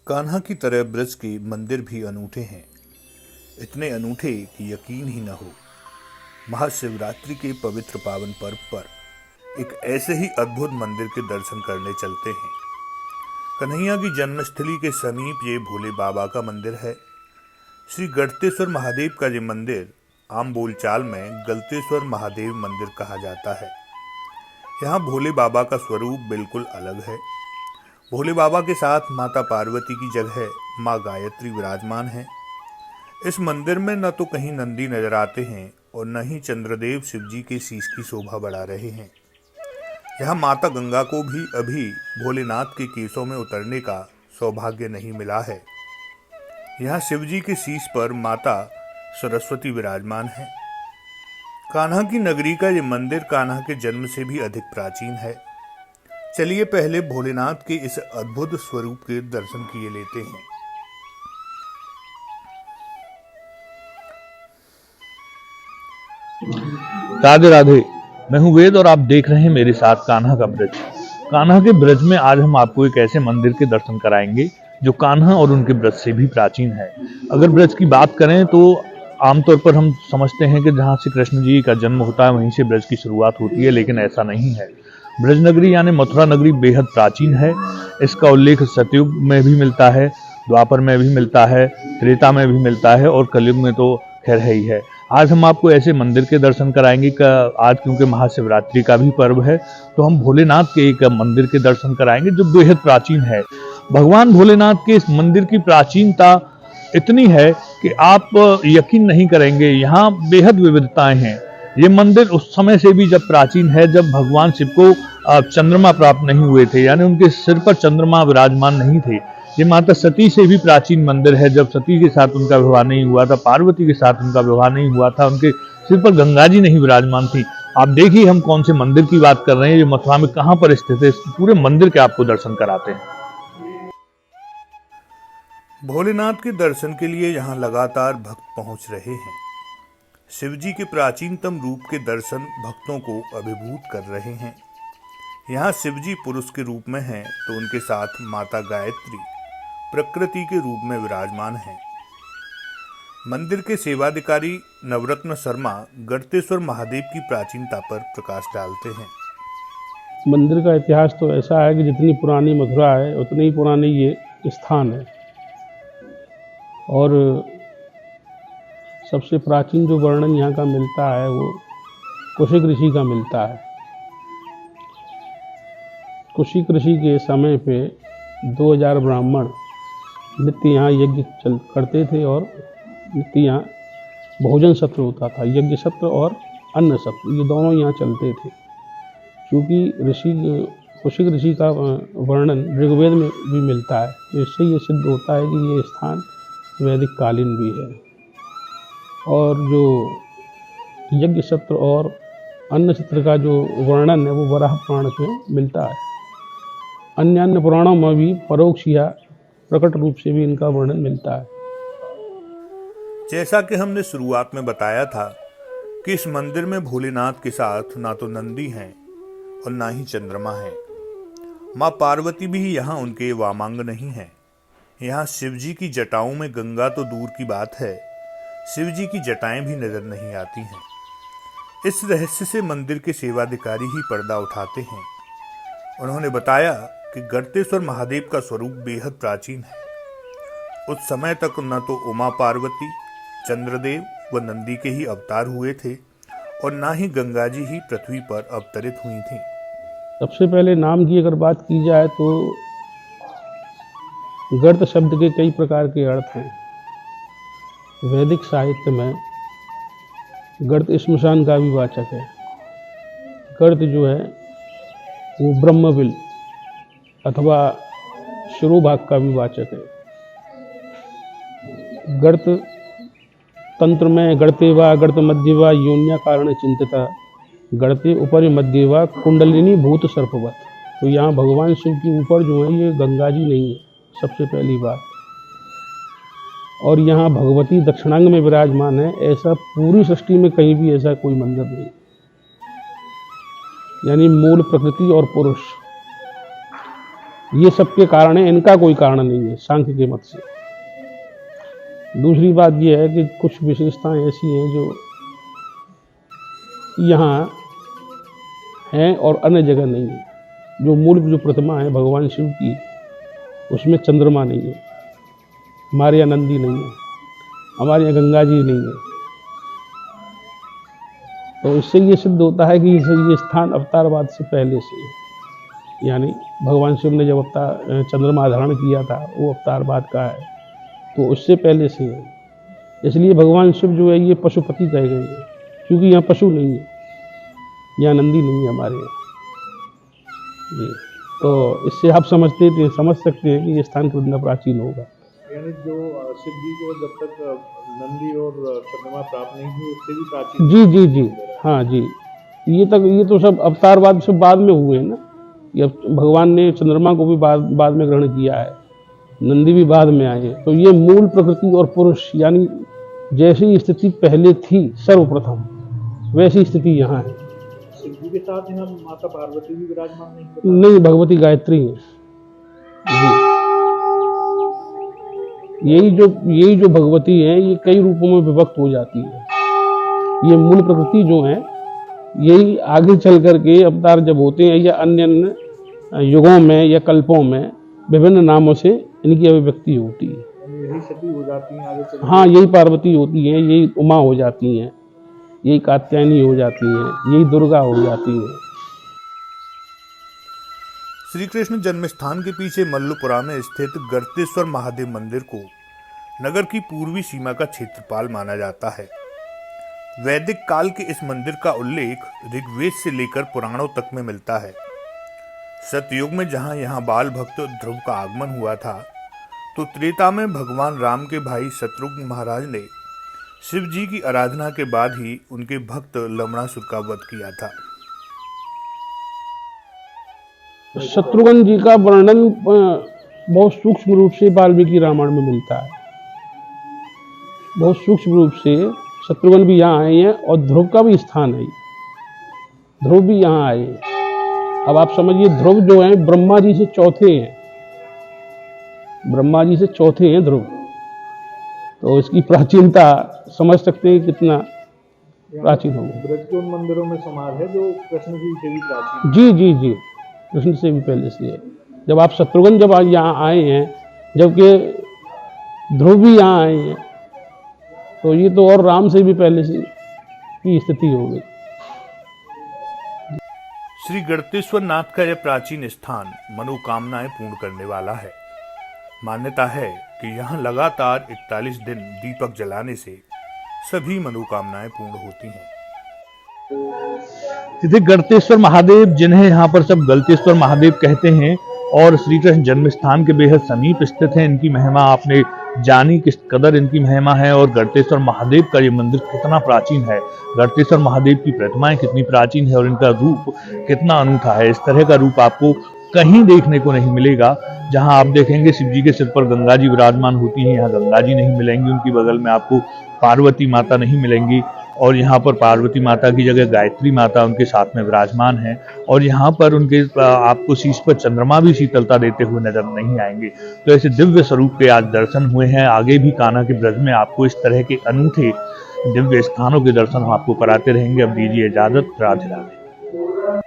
कान्हा की तरह ब्रज के मंदिर भी अनूठे हैं। इतने अनूठे कि यकीन ही न हो। महाशिवरात्रि के पवित्र पावन पर्व पर एक ऐसे ही अद्भुत मंदिर के दर्शन करने चलते हैं। कन्हैया की जन्मस्थली के समीप ये भोले बाबा का मंदिर है। श्री गढ़तेश्वर महादेव का ये मंदिर आम बोलचाल में गलतेश्वर महादेव मंदिर कहा जाता है। यहाँ भोले बाबा का स्वरूप बिल्कुल अलग है। भोले बाबा के साथ माता पार्वती की जगह माँ गायत्री विराजमान है। इस मंदिर में न तो कहीं नंदी नजर आते हैं और न ही चंद्रदेव शिवजी के शीश की शोभा बढ़ा रहे हैं। यहाँ माता गंगा को भी अभी भोलेनाथ के केसों में उतरने का सौभाग्य नहीं मिला है। यहाँ शिवजी के शीश पर माता सरस्वती विराजमान है। कान्हा की नगरी का ये मंदिर कान्हा के जन्म से भी अधिक प्राचीन है। चलिए पहले भोलेनाथ के इस अद्भुत स्वरूप के दर्शन किए लेते हैं। राधे राधे, मैं हूं वेद और आप देख रहे हैं मेरे साथ कान्हा का ब्रज। कान्हा के ब्रज में आज हम आपको एक ऐसे मंदिर के दर्शन कराएंगे जो कान्हा और उनके ब्रज से भी प्राचीन है। अगर ब्रज की बात करें तो आमतौर पर हम समझते हैं कि जहां श्री कृष्ण जी का जन्म होता है वहीं से ब्रज की शुरुआत होती है, लेकिन ऐसा नहीं है। ब्रज नगरी यानी मथुरा नगरी बेहद प्राचीन है। इसका उल्लेख सतयुग में भी मिलता है, द्वापर में भी मिलता है, त्रेता में भी मिलता है और कलयुग में तो खैर है ही है। आज हम आपको ऐसे मंदिर के दर्शन कराएंगे आज क्योंकि महाशिवरात्रि का भी पर्व है, तो हम भोलेनाथ के एक मंदिर के दर्शन कराएंगे जो बेहद प्राचीन है। भगवान भोलेनाथ के इस मंदिर की प्राचीनता इतनी है कि आप यकीन नहीं करेंगे, यहाँ बेहद विविधताएं हैं। ये मंदिर उस समय से भी जब प्राचीन है जब भगवान शिव को चंद्रमा प्राप्त नहीं हुए थे, यानी उनके सिर पर चंद्रमा विराजमान नहीं थे। ये माता सती से भी प्राचीन मंदिर है। जब सती के साथ उनका विवाह नहीं हुआ था, पार्वती के साथ उनका विवाह नहीं हुआ था, उनके सिर पर गंगा जी नहीं विराजमान थी। आप देखिए हम कौन से मंदिर की बात कर रहे हैं, ये मथुरा में कहां पर स्थित है। पूरे मंदिर के आपको दर्शन कराते हैं। भोलेनाथ के दर्शन के लिए यहाँ लगातार भक्त पहुंच रहे हैं। शिवजी के प्राचीनतम रूप के दर्शन भक्तों को अभिभूत कर रहे हैं। यहाँ शिवजी पुरुष के रूप में हैं तो उनके साथ माता गायत्री प्रकृति के रूप में विराजमान हैं। मंदिर के सेवाधिकारी नवरत्न शर्मा गढ़तेश्वर महादेव की प्राचीनता पर प्रकाश डालते हैं। मंदिर का इतिहास तो ऐसा है कि जितनी पुरानी मथुरा है उतनी ही पुरानी ये स्थान है। और सबसे प्राचीन जो वर्णन यहाँ का मिलता है वो कुशिक ऋषि का मिलता है। कुशिक ऋषि के समय पे 2000 ब्राह्मण नित्य यहाँ यज्ञ करते थे और नित्य यहाँ भोजन सत्र होता था। यज्ञ सत्र और अन्न सत्र ये दोनों यहाँ चलते थे। क्योंकि कुशिक ऋषि का वर्णन ऋग्वेद में भी मिलता है, तो इससे ये सिद्ध होता है कि ये स्थान वैदिक कालीन भी है। और जो यज्ञ सत्र और अन्न सत्र का जो वर्णन है वो वराह पुराण में मिलता है। अन्य पुराणों में भी परोक्ष या प्रकट रूप से भी इनका वर्णन मिलता है। जैसा कि हमने शुरुआत में बताया था कि इस मंदिर में भोलेनाथ के साथ ना तो नंदी हैं और ना ही चंद्रमा है। माँ पार्वती भी यहाँ उनके वामांग नहीं है। यहाँ शिवजी की जटाओं में गंगा तो दूर की बात है, शिवजी की जटाएं भी नजर नहीं आती हैं। इस रहस्य से मंदिर के सेवाधिकारी ही पर्दा उठाते हैं। उन्होंने बताया कि गढ़तेश्वर महादेव का स्वरूप बेहद प्राचीन है। उस समय तक न तो उमा पार्वती, चंद्रदेव व नंदी के ही अवतार हुए थे और न ही गंगा जी ही पृथ्वी पर अवतरित हुई थी। सबसे पहले नाम की अगर बात की जाए तो गर्त शब्द के कई प्रकार के अर्थ हैं। वैदिक साहित्य में गर्त श्मशान का भी वाचक है। गर्त जो है वो ब्रह्मविल अथवा शिरोभाग का भी वाचक है। गर्त तंत्र में गर्ते वा गर्त मध्य वा योन्या कारण चिंतिता गर्ते ऊपर मध्य वा कुंडलिनी भूत सर्पवत। तो यहाँ भगवान शिव के ऊपर जो है ये गंगा जी नहीं है, सबसे पहली बात। और यहाँ भगवती दक्षिणांग में विराजमान है। ऐसा पूरी सृष्टि में कहीं भी ऐसा कोई मंदिर नहीं। यानी मूल प्रकृति और पुरुष ये सबके कारण है, इनका कोई कारण नहीं है सांख्य के मत से। दूसरी बात ये है कि कुछ विशेषताएं ऐसी हैं जो यहाँ हैं और अन्य जगह नहीं है। जो मूल जो प्रतिमा है भगवान शिव की, उसमें चंद्रमा नहीं है, हमारे यहाँ नंदी नहीं है, हमारे यहाँ गंगा जी नहीं है। तो इससे ये सिद्ध होता है कि ये स्थान अवतारवाद से पहले से है। यानी भगवान शिव ने जब अवतार चंद्रमा धारण किया था वो अवतारवाद का है, तो उससे पहले से है। इसलिए भगवान शिव जो है ये पशुपति कहे गए हैं, क्योंकि यहाँ पशु नहीं है, यहाँ नंदी नहीं है हमारे यहाँ जी। तो इससे आप समझ सकते हैं कि ये स्थान कितना प्राचीन होगा। यानी जो शिव जी को जब तक नंदी और चंद्रमा प्राप्त नहीं हुए उससे भी प्राचीन। जी हाँ जी, ये तो सब अवतारवाद सब बाद में हुए हैं ना। ये भगवान ने चंद्रमा को भी बाद में ग्रहण किया है, नंदी भी बाद में आए हैं। तो ये मूल प्रकृति और पुरुष यानी जैसी स्थिति पहले थी सर्वप्रथम, वैसी स्थिति यहाँ है। शिव जी के साथ यहाँ माता पार्वती भी विराजमान नहीं, भगवती गायत्री है जी। यही जो भगवती है ये कई रूपों में विभक्त हो जाती है। ये मूल प्रकृति जो है यही आगे चल करके अवतार जब होते हैं या अन्य युगों में या कल्पों में विभिन्न नामों से इनकी अभिव्यक्ति होती है। यही सती हो जाती हैं आगे चल। हाँ, यही पार्वती होती है, यही उमा हो जाती हैं, यही कात्यायनी हो जाती हैं, यही दुर्गा हो जाती है। श्री कृष्ण जन्मस्थान के पीछे मल्लपुरा में स्थित गर्तेश्वर महादेव मंदिर को नगर की पूर्वी सीमा का क्षेत्रपाल माना जाता है। वैदिक काल के इस मंदिर का उल्लेख ऋग्वेद से लेकर पुराणों तक में मिलता है। सतयुग में जहां यहां बाल भक्त ध्रुव का आगमन हुआ था, तो त्रेता में भगवान राम के भाई शत्रुघ्न महाराज ने शिव जी की आराधना के बाद ही उनके भक्त लमणासुर का वध किया था। शत्रुघ्न जी का वर्णन बहुत सूक्ष्म रूप से वाल्मीकि रामायण में मिलता है। बहुत सूक्ष्म रूप से शत्रुघ्न भी यहाँ आए हैं और ध्रुव का भी स्थान है, ध्रुव भी यहाँ आए हैं। अब आप समझिए ध्रुव जो है ब्रह्मा जी से चौथे हैं, ब्रह्मा जी से चौथे हैं ध्रुव। तो इसकी प्राचीनता समझ सकते हैं कितना प्राचीन होगा। ब्रज के उन मंदिरों में समाज है जो कृष्ण जी से भी प्राचीन। जी, कृष्ण से भी पहले से है। जब आप शत्रुघ्न जब यहाँ आए हैं, जबकि ध्रुव भी यहाँ आए हैं, तो ये तो और राम से भी पहले से की स्थिति हो गई। श्री गर्तेश्वर नाथ का यह प्राचीन स्थान मनोकामनाएं पूर्ण करने वाला है। मान्यता है कि यहाँ लगातार 41 दिन दीपक जलाने से सभी मनोकामनाएं पूर्ण होती हैं। सीधे गर्तेश्वर महादेव, जिन्हें यहाँ पर सब गलतेश्वर महादेव कहते हैं और श्री कृष्ण जन्म स्थान के बेहद समीप स्थित है। इनकी महिमा आपने जानी किस कदर इनकी महिमा है, और गर्तेश्वर महादेव का ये मंदिर कितना प्राचीन है, गर्तेश्वर महादेव की प्रतिमाएं कितनी प्राचीन है और इनका रूप कितना अनूठा है। इस तरह का रूप आपको कहीं देखने को नहीं मिलेगा। जहां आप देखेंगे शिव जी के सिर पर गंगा जी विराजमान होती हैं, यहाँ गंगा जी नहीं मिलेंगी, उनकी बगल में आपको पार्वती माता नहीं मिलेंगी, और यहाँ पर पार्वती माता की जगह गायत्री माता उनके साथ में विराजमान है, और यहाँ पर उनके आपको शीश पर चंद्रमा भी शीतलता देते हुए नजर नहीं आएंगे। तो ऐसे दिव्य स्वरूप के आज दर्शन हुए हैं। आगे भी कान्हा के ब्रज में आपको इस तरह के अनूठे दिव्य स्थानों के दर्शन हम आपको कराते रहेंगे। अब दीजिए इजाजत, राधे राधे।